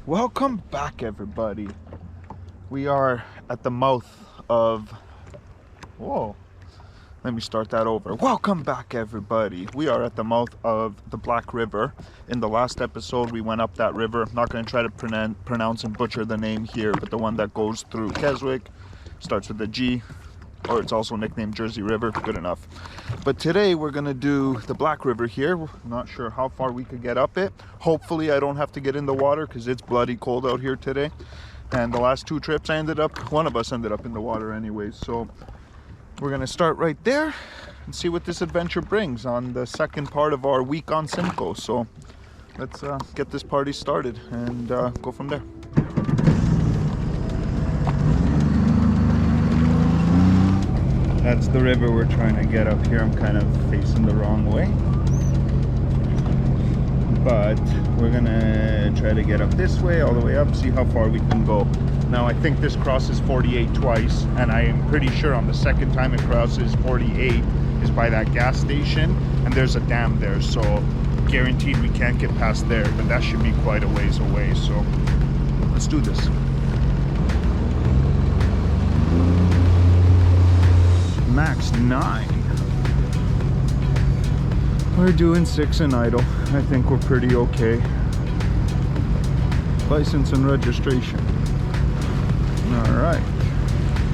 Welcome back, everybody. We are at the mouth of... Whoa. Let me start that over. Welcome back, everybody. We are at the mouth of the Black River. In the last episode, we went up that river. I'm not going to try to pronounce and butcher the name here, but the one that goes through Keswick, starts with a G, or it's also nicknamed Jersey River. Good enough. But today we're going to do the Black River here. We're not sure how far we could get up it. Hopefully I don't have to get in the water because it's bloody cold out here today. And the last two trips one of us ended up in the water anyways. So we're going to start right there and see what this adventure brings on the second part of our week on Simcoe. So let's get this party started and go from there. That's the river we're trying to get up here. I'm kind of facing the wrong way. But we're gonna try to get up this way, all the way up, see how far we can go. Now I think this crosses 48 twice, and I am pretty sure on the second time it crosses 48 is by that gas station, and there's a dam there, so guaranteed we can't get past there, but that should be quite a ways away, so let's do this. Max 9. We're doing 6 in idle. I think we're pretty okay. License and registration. Alright.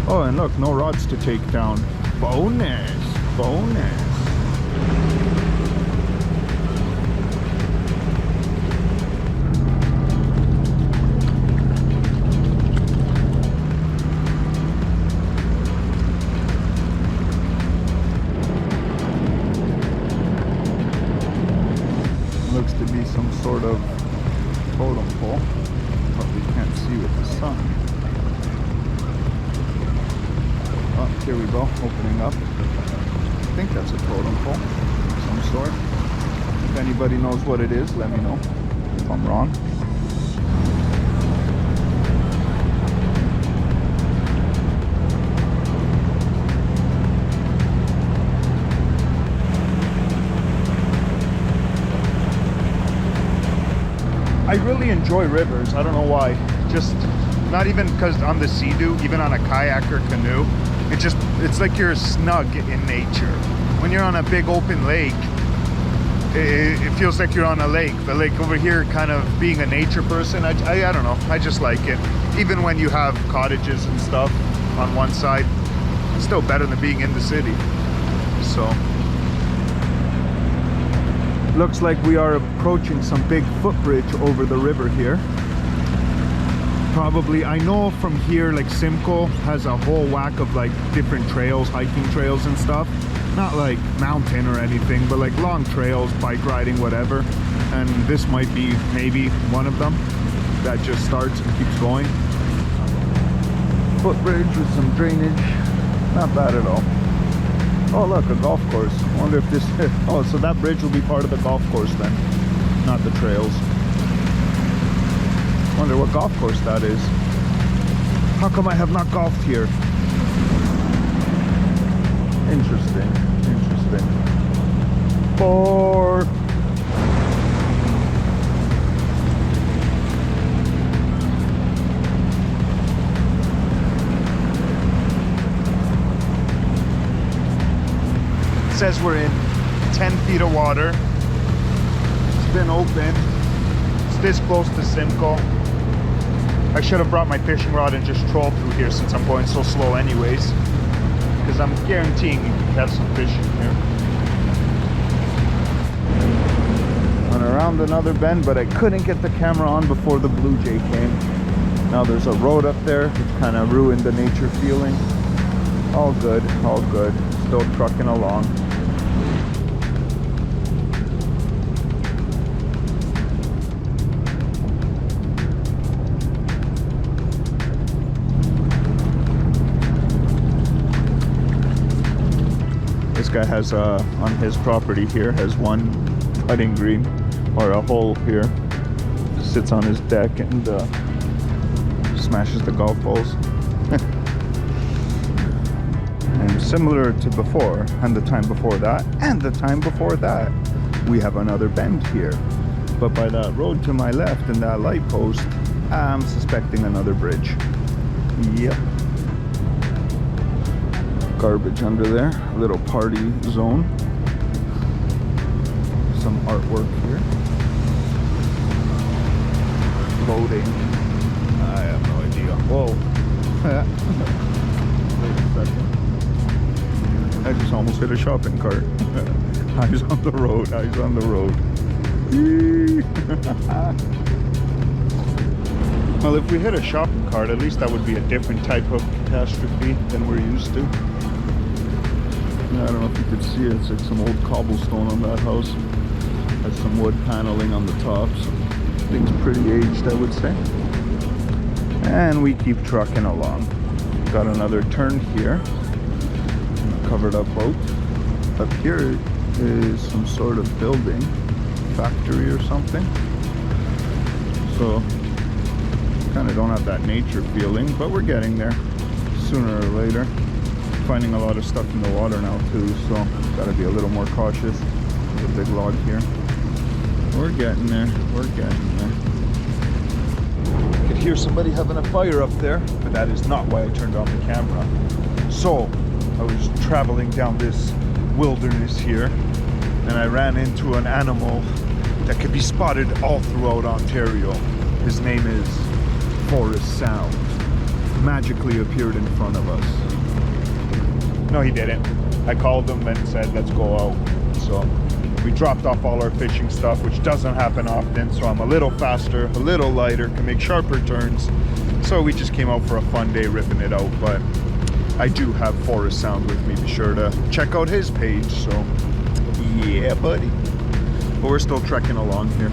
Oh, and look, no rods to take down. Bonus! Bonus! Looks to be some sort of totem pole, but we can't see with the sun. Oh, here we go, opening up. I think that's a totem pole of some sort. If anybody knows what it is, let me know if I'm wrong. I really enjoy rivers. I don't know why. Just not even because on the Sea-Doo, even on a kayak or canoe, it's like you're snug in nature. When you're on a big open lake, it feels like you're on a lake. But like over here, kind of being a nature person, I don't know. I just like it. Even when you have cottages and stuff on one side, it's still better than being in the city. So looks like we are approaching some big footbridge over the river here. Probably, I know from here, like Simcoe has a whole whack of like different trails, hiking trails and stuff. Not like mountain or anything, but like long trails, bike riding, whatever. And this might be maybe one of them that just starts and keeps going. Footbridge with some drainage, not bad at all. Oh look, a golf course. I wonder if this... Oh, so that bridge will be part of the golf course then, not the trails. Wonder what golf course that is. How come I have not golfed here? Interesting, interesting. 4. Says we're in 10 feet of water. It's been open. It's this close to Simcoe. I should have brought my fishing rod and just troll through here since I'm going so slow anyways, because I'm guaranteeing you can catch some fish in here. Went around another bend, but I couldn't get the camera on before the blue jay came. Now there's a road up there which kind of ruined the nature feeling. All good, all good. Still trucking along. This guy has on his property here has one putting green, or a hole here. Sits on his deck and smashes the golf balls. And similar to before, and the time before that, and the time before that, we have another bend here. But by that road to my left and that light post, I'm suspecting another bridge. Yep. Garbage under there. Little party zone. Some artwork here. Loading. I have no idea. Whoa. Wait a second. I just almost hit a shopping cart. Eyes on the road. Eyes on the road. Well, if we hit a shopping cart, at least that would be a different type of catastrophe than we're used to. I don't know if you could see it. It's like some old cobblestone on that house. Has some wood paneling on the top. So things pretty aged, I would say. And we keep trucking along. Got another turn here. Covered up boat. Up here is some sort of building, factory or something. So kind of don't have that nature feeling, but we're getting there sooner or later. Finding a lot of stuff in the water now too, so got to be a little more cautious. There's a big log here. We're getting there. We're getting there. I could hear somebody having a fire up there, but that is not why I turned on the camera. So I was traveling down this wilderness here, and I ran into an animal that could be spotted all throughout Ontario. His name is Forest Sound. Magically appeared in front of us. No, he didn't. I called him and said, let's go out. So we dropped off all our fishing stuff, which doesn't happen often. So I'm a little faster, a little lighter, can make sharper turns. So we just came out for a fun day ripping it out. But I do have Forest Sound with me. Be sure to check out his page. So yeah, buddy. But we're still trekking along here.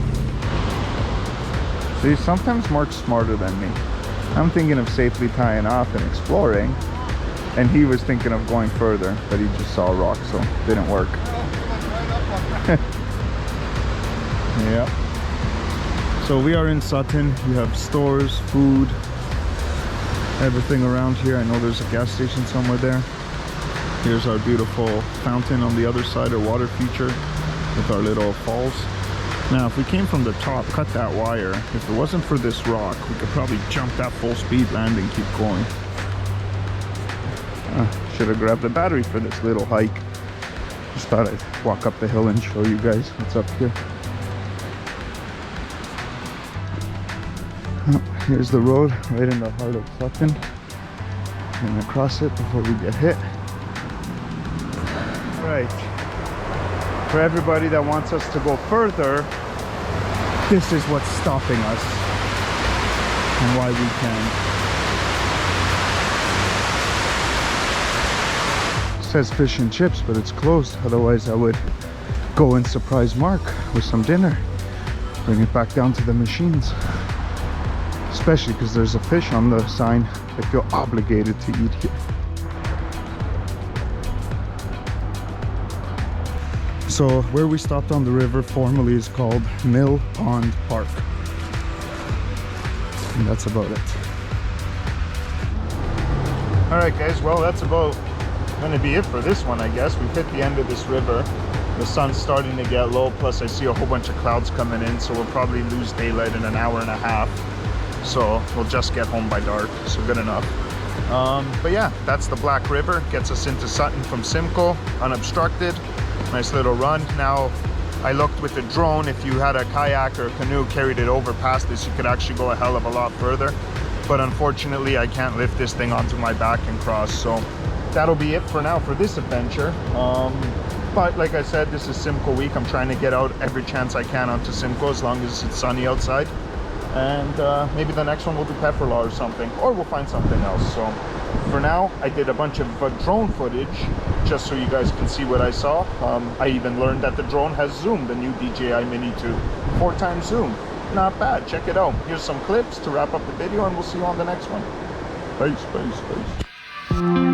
See, sometimes Mark's smarter than me. I'm thinking of safely tying off and exploring, and he was thinking of going further, but he just saw a rock, so it didn't work. Yeah. So we are in Sutton. You have stores, food, everything around here. I know there's a gas station somewhere there. Here's our beautiful fountain on the other side, our water feature with our little falls. Now, if we came from the top, cut that wire, if it wasn't for this rock, we could probably jump that full speed landing, keep going. Should have grabbed a battery for this little hike. Just thought I'd walk up the hill and show you guys what's up here. Here's the road, right in the heart of Sutton. I'm gonna cross it before we get hit. Right. For everybody that wants us to go further, this is what's stopping us and why we can. It says fish and chips, but it's closed. Otherwise I would go and surprise Mark with some dinner, bring it back down to the machines. Especially because there's a fish on the sign. I feel obligated to eat here. So where we stopped on the river formally is called Mill Pond Park. And that's about it. Alright guys, well that's about going to be it for this one, I guess. We've hit the end of this river. The sun's starting to get low, plus I see a whole bunch of clouds coming in, so we'll probably lose daylight in an hour and a half. So we'll just get home by dark, so good enough. But yeah, that's the Black River. Gets us into Sutton from Simcoe, unobstructed. Nice little run. Now, I looked with the drone, if you had a kayak or a canoe, carried it over past this, you could actually go a hell of a lot further. But unfortunately, I can't lift this thing onto my back and cross. So that'll be it for now for this adventure. But like I said, this is Simcoe week. I'm trying to get out every chance I can onto Simcoe as long as it's sunny outside. And maybe the next one we'll do Pefferlaw or something, or we'll find something else. So for now, I did a bunch of drone footage just so you guys can see what I saw. I even learned that the drone has zoom, the new DJI Mini 2, 4x zoom. Not bad, check it out. Here's some clips to wrap up the video, and we'll see you on the next one. Peace, peace, peace.